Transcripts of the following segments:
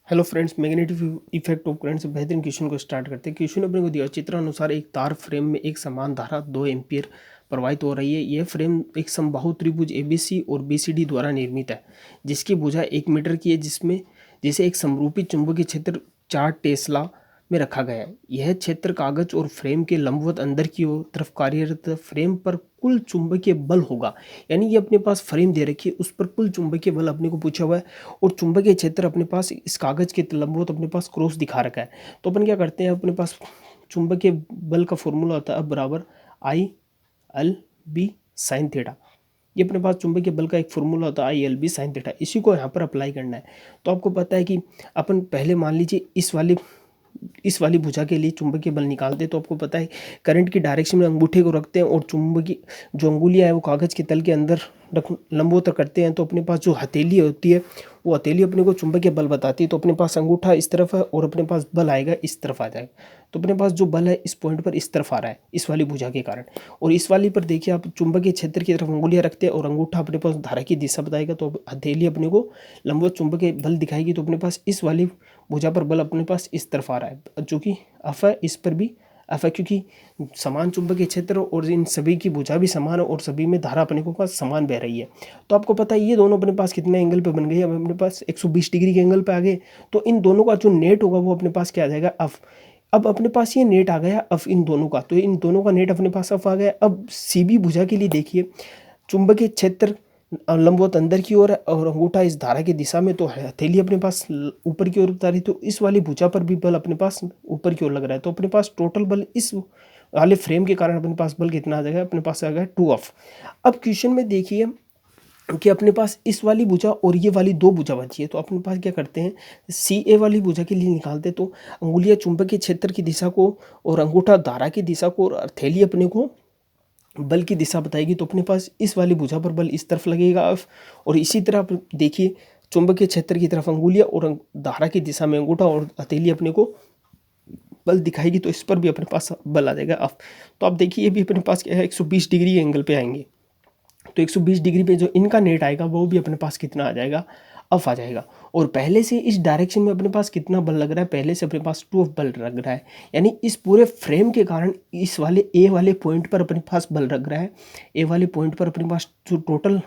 Hello friends, magnetic effect of current से बेहतरीन question को स्टार्ट करते हैं। क्वेश्चन अपने को दिया चित्रानुसार एक तार फ्रेम में एक समान धारा 2 एम्पीयर प्रवाहित हो रही है। यह फ्रेम एक समबाहु त्रिभुज एबीसी और बीसीडी द्वारा निर्मित है, जिसकी भुजा 1 मीटर की है, जिसे एक समरूपी चुंबकीय क्षेत्र 4 टेस्ला में रखा गया है। यह क्षेत्र कागज और फ्रेम के लंबवत अंदर की ओर तरफ कार्यरत फ्रेम पर कुल चुंबकीय बल होगा। यानी ये अपने पास फ्रेम दे रखी है, उस पर कुल चुंबकीय बल अपने को पूछा हुआ है और चुंबकीय क्षेत्र अपने पास इस कागज के लंबवत अपने पास क्रॉस दिखा रखा है। तो अपन क्या करते हैं, अपने पास चुंबकीय बल का फॉर्मूला होता है अब बराबर IL/B साइन थीटा। ये अपने पास चुंबकीय बल का एक फॉर्मूला होता है IL/B साइन थीटा। इसी को यहाँ पर अप्लाई करना है। तो आपको पता है कि अपन पहले मान लीजिए इस वाली भुजा के लिए चुंबकीय बल निकालते हैं। तो आपको पता है करंट की डायरेक्शन में अंगूठे को रखते हैं और चुंबकीय जो अंगुलियां है वो कागज के तल के अंदर लंबवत करते हैं। तो अपने पास जो हथेली होती है वो हथेली अपने को चुंबकीय बल बताती है। तो अपने पास अंगूठा इस तरफ है और अपने पास बल आएगा इस तरफ आ जाएगा। तो अपने पास जो बल है इस पॉइंट पर इस तरफ आ रहा है इस वाली भुजा के कारण। और इस वाली पर देखिए आप चुंबकीय क्षेत्र की तरफ अंगुलियां रखते हैं और अंगूठा अपने पास धारा की दिशा बताएगा। तो हथेली अपने को लंबवत चुंबकीय बल दिखाएगी। तो अपने पास इस वाली भुजा पर बल अपने पास इस तरफ आ रहा है, जो कि एफ है। इस पर भी एफ है, क्योंकि समान चुंबकीय क्षेत्र और इन सभी की भुजा भी समान है और सभी में धारा अपने को पास समान बह रही है। तो आपको पता है ये दोनों अपने पास कितने एंगल पे बन गई है, अब अपने पास 120 डिग्री के एंगल पे आ गए। तो इन दोनों का जो नेट होगा वो अपने पास क्या आ जाएगा, एफ। अब अपने पास ये नेट आ गया एफ इन दोनों का, तो इन दोनों का नेट अपने पास एफ आ गया। अब सीबी भुजा के लिए देखिए, चुंबकीय क्षेत्र लंबवत अंदर की ओर है और अंगूठा इस धारा की दिशा में, तो हथेली अपने पास ऊपर की ओर उतारी। तो इस वाली भुजा पर भी बल अपने पास ऊपर की ओर लग रहा है। तो अपने पास टोटल बल इस वाले फ्रेम के कारण अपने पास बल कितना आ जाएगा, अपने पास आ गया 2F। अब क्वेश्चन में देखिए कि अपने पास इस वाली भुजा और ये वाली दो भुजा बची है। तो अपने पास क्या करते हैं, CA वाली भुजा के लिए निकालते हैं। तो अंगुलियां चुंबकीय क्षेत्र की दिशा को और अंगूठा धारा की दिशा को और हथेली अपने को बल की दिशा बताएगी। तो अपने पास इस वाली भुजा पर बल इस तरफ लगेगा एफ, और इसी तरह आप देखिए चुंबकीय क्षेत्र की तरफ अंगुलियां और धारा की दिशा में अंगूठा और हथेली अपने को बल दिखाएगी। तो इस पर भी अपने पास बल आ जाएगा एफ। तो आप देखिए ये भी अपने पास क्या है, 120 डिग्री एंगल पे आएंगे। तो 120 डिग्री पे जो इनका नेट आएगा वो भी अपने पास कितना आ जाएगा, एफ आ जाएगा। और पहले से इस डायरेक्शन में अपने पास कितना बल लग रहा है, पहले से अपने पास 2F बल लग रहा है। यानी इस पूरे फ्रेम के कारण इस वाले ए वाले पॉइंट पर अपने पास बल लग रहा है। ए वाले पॉइंट पर अपने पास जो टोटल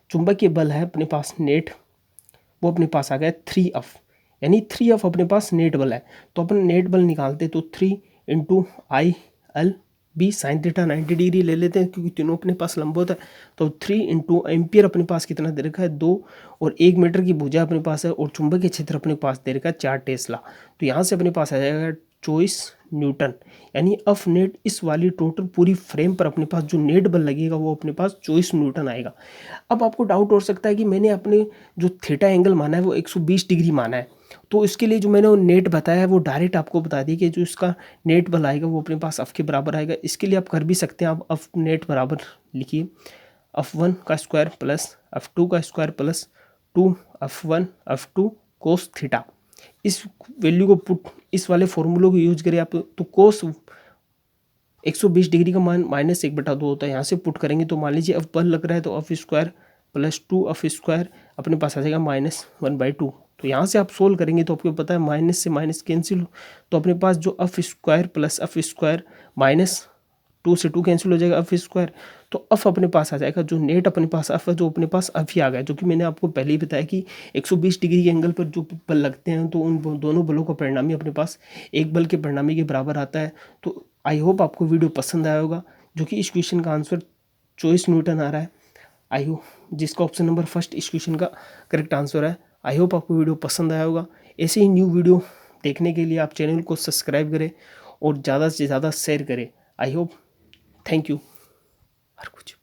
चुंबकीय बल है अपने पास नेट, वो अपने पास आ गया 3F। यानी 3F अपने पास नेट बल है। तो अपन नेट बल निकालते तो 3 × IL/B साइन थीटा 90 डिग्री ले लेते हैं, क्योंकि तीनों अपने पास लंबवत है। तो 3 × एम्पियर अपने पास कितना दे रखा है, 2, और 1 मीटर की भुजा अपने पास है और चुंबकीय क्षेत्र अपने पास दे रखा है 4 टेस्ला। तो यहाँ से अपने पास आ जाएगा 24 न्यूटन। यानी एफ नेट इस वाली टोटल पूरी फ्रेम पर अपने पास जो नेट बल लगेगा वो अपने पास 24 न्यूटन आएगा। अब आपको डाउट हो सकता है कि मैंने अपने जो थीटा एंगल माना है वो 120 डिग्री माना है। तो इसके लिए जो मैंने वो नेट बताया है वो डायरेक्ट आपको बता दी कि जो इसका नेट बल आएगा वो अपने पास एफ के बराबर आएगा। इसके लिए आप कर भी सकते हैं, आप एफ नेट बराबर लिखिए F1 का स्क्वायर प्लस F2 का square plus 2F1 F2 cos theta. इस वैल्यू को पुट इस वाले फॉर्मूलों को यूज करें आप, तो कोस 120 डिग्री का मान -1/2 होता है। यहाँ से पुट करेंगे तो मान लीजिए अब बल लग रहा है तो F स्क्वायर प्लस 2F² अपने पास आ जाएगा -1/2। तो यहाँ से आप सोल्व करेंगे तो आपको पता है माइनस से माइनस कैंसिल, तो अपने पास जो F² प्लस F² -2 से 2 कैंसिल हो जाएगा F²। तो F अपने पास आ जाएगा, जो नेट अपने पास F है जो अपने पास F ही आ गया। जो कि मैंने आपको पहले ही बताया कि 120 डिग्री के एंगल पर जो बल लगते हैं तो उन दोनों बलों का परिणामी अपने पास एक बल के परिणामी के बराबर आता है। तो आई होप आपको वीडियो पसंद आया होगा, जो कि इस क्वेश्चन का आंसर 24 न्यूटन आ रहा है। आई होप जिसका ऑप्शन नंबर फर्स्ट इस क्वेश्चन का करेक्ट आंसर है। आई होप आपको वीडियो पसंद आया होगा। ऐसे ही न्यू वीडियो देखने के लिए आप चैनल को सब्सक्राइब करें और ज़्यादा से ज़्यादा शेयर करें। I hope, thank you. और कुछ